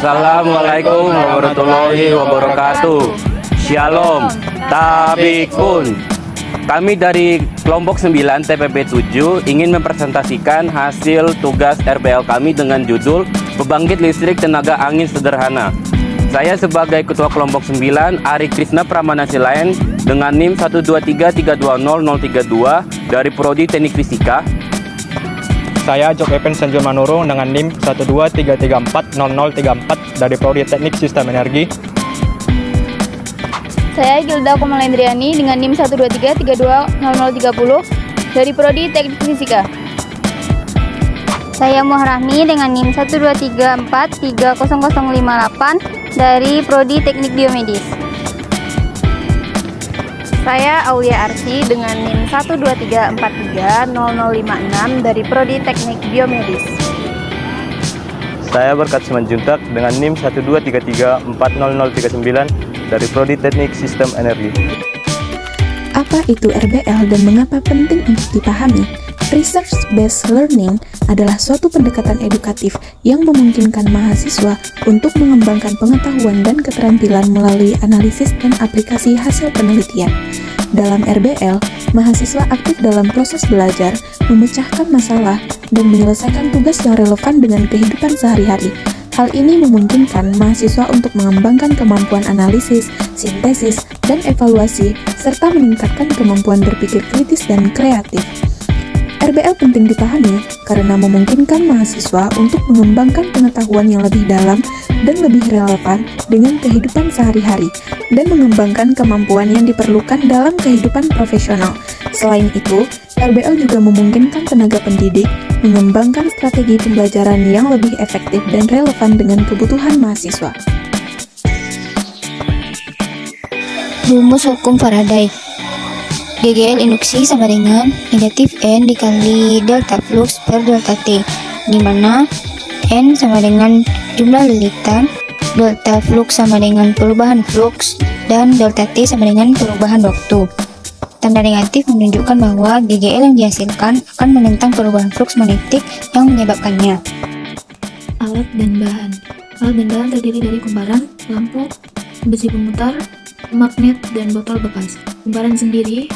Assalamualaikum warahmatullahi wabarakatuh. Shalom, Tabikun. Kami dari kelompok 9 TPP 7 ingin mempresentasikan hasil tugas RBL kami dengan judul Pembangkit Listrik Tenaga Angin Sederhana. Saya sebagai Ketua Kelompok 9, Ari Krishna Pramana Silayan dengan NIM 123320032 dari Prodi Teknik Fisika. Saya Jok Epen Sanjur Manurung dengan NIM 123340034 dari Prodi Teknik Sistem Energi. Saya Gilda Komalendriani dengan NIM 123320030 dari Prodi Teknik Fisika. Saya Muharrahmi dengan NIM 123430058 dari Prodi Teknik Biomedis. Saya Aulia Arsi dengan NIM 123430056 dari Prodi Teknik Biomedis. Saya Berkat Simanjuntak dengan NIM 123340039 dari Prodi Teknik Sistem Energi. Apa itu RBL dan mengapa penting untuk dipahami? Research-based learning adalah suatu pendekatan edukatif yang memungkinkan mahasiswa untuk mengembangkan pengetahuan dan keterampilan melalui analisis dan aplikasi hasil penelitian. Dalam RBL, mahasiswa aktif dalam proses belajar, memecahkan masalah, dan menyelesaikan tugas yang relevan dengan kehidupan sehari-hari. Hal ini memungkinkan mahasiswa untuk mengembangkan kemampuan analisis, sintesis, dan evaluasi, serta meningkatkan kemampuan berpikir kritis dan kreatif. RBL penting dipahami karena memungkinkan mahasiswa untuk mengembangkan pengetahuan yang lebih dalam dan lebih relevan dengan kehidupan sehari-hari, dan mengembangkan kemampuan yang diperlukan dalam kehidupan profesional. Selain itu, RBL juga memungkinkan tenaga pendidik mengembangkan strategi pembelajaran yang lebih efektif dan relevan dengan kebutuhan mahasiswa. Rumus hukum Faraday. GGL induksi sama dengan negatif N dikali delta flux per delta T, di mana N sama dengan jumlah lilitan, delta flux sama dengan perubahan flux, dan delta T sama dengan perubahan waktu. Tanda negatif menunjukkan bahwa GGL yang dihasilkan akan menentang perubahan flux magnetik yang menyebabkannya. Alat dan bahan. Alat dan bahan terdiri dari kumparan, lampu, besi pemutar, magnet, dan botol bekas. Kumparan sendiri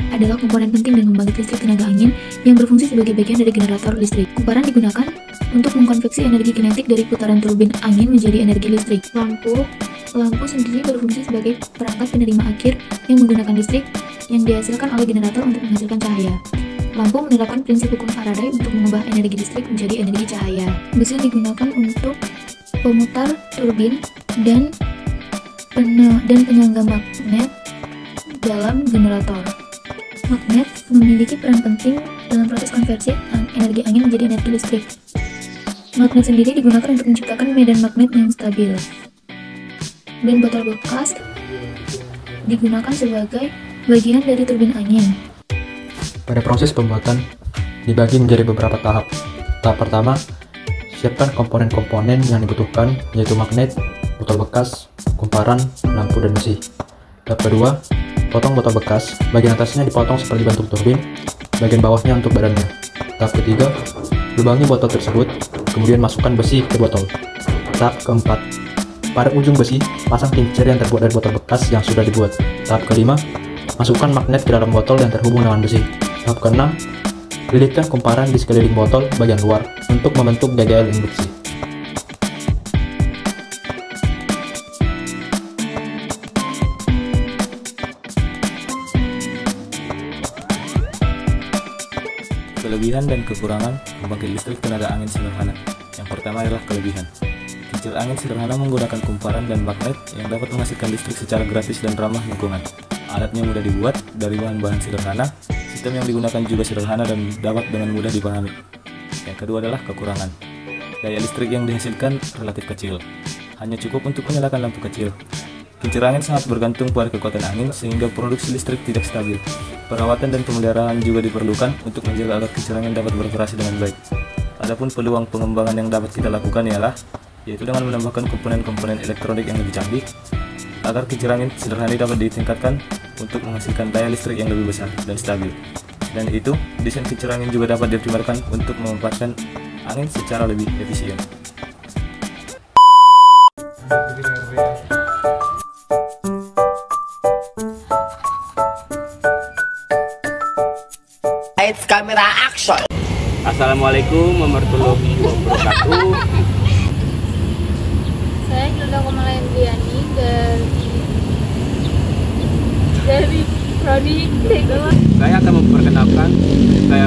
adalah komponen penting dalam pembangkit listrik tenaga angin yang berfungsi sebagai bagian dari generator listrik. Kumparan digunakan untuk mengkonveksi energi kinetik dari putaran turbin angin menjadi energi listrik. Lampu sendiri berfungsi sebagai perangkat penerima akhir yang menggunakan listrik yang dihasilkan oleh generator untuk menghasilkan cahaya. Lampu menerapkan prinsip hukum Faraday untuk mengubah energi listrik menjadi energi cahaya. Besi digunakan untuk pemutar turbin dan penyangga magnet dalam generator. Magnet memiliki peran penting dalam proses konversi energi angin menjadi energi listrik. Magnet sendiri digunakan untuk menciptakan medan magnet yang stabil. Dan botol bekas digunakan sebagai bagian dari turbin angin. Pada proses pembuatan dibagi menjadi beberapa tahap. Tahap pertama, siapkan komponen-komponen yang dibutuhkan, yaitu magnet, botol bekas, kumparan, lampu, dan besi. Tahap kedua, potong botol bekas, bagian atasnya dipotong seperti bentuk turbin, bagian bawahnya untuk badannya. Tahap ketiga, lubangi botol tersebut, kemudian masukkan besi ke botol. Tahap keempat, pada ujung besi, pasang kincir yang terbuat dari botol bekas yang sudah dibuat. Tahap kelima, masukkan magnet ke dalam botol yang terhubung dengan besi. Tahap keenam, lilitkan kumparan di sekeliling botol bagian luar untuk membentuk GGL induksi. Kelebihan dan kekurangan pembangkit listrik tenaga angin sederhana. Yang pertama adalah kelebihan. Kincir angin sederhana menggunakan kumparan dan magnet yang dapat menghasilkan listrik secara gratis dan ramah lingkungan. Alatnya mudah dibuat dari bahan-bahan sederhana, sistem yang digunakan juga sederhana dan dapat dengan mudah dipahami. Yang kedua adalah kekurangan. Daya listrik yang dihasilkan relatif kecil, hanya cukup untuk menyalakan lampu kecil. Kincir angin sangat bergantung pada kekuatan angin sehingga produksi listrik tidak stabil. Perawatan dan pemeliharaan juga diperlukan untuk menjaga agar kincir angin dapat beroperasi dengan baik. Adapun peluang pengembangan yang dapat kita lakukan yaitu dengan menambahkan komponen-komponen elektronik yang lebih canggih agar kincir angin sederhana dapat ditingkatkan untuk menghasilkan daya listrik yang lebih besar dan stabil. Dan itu, desain kincir angin juga dapat dioptimalkan untuk memanfaatkan angin secara lebih efisien. Assalamualaikum warahmatullahi wabarakatuh. Saya Gilda Komalendriani dari Prodi Teknik. Saya akan memperkenalkan saya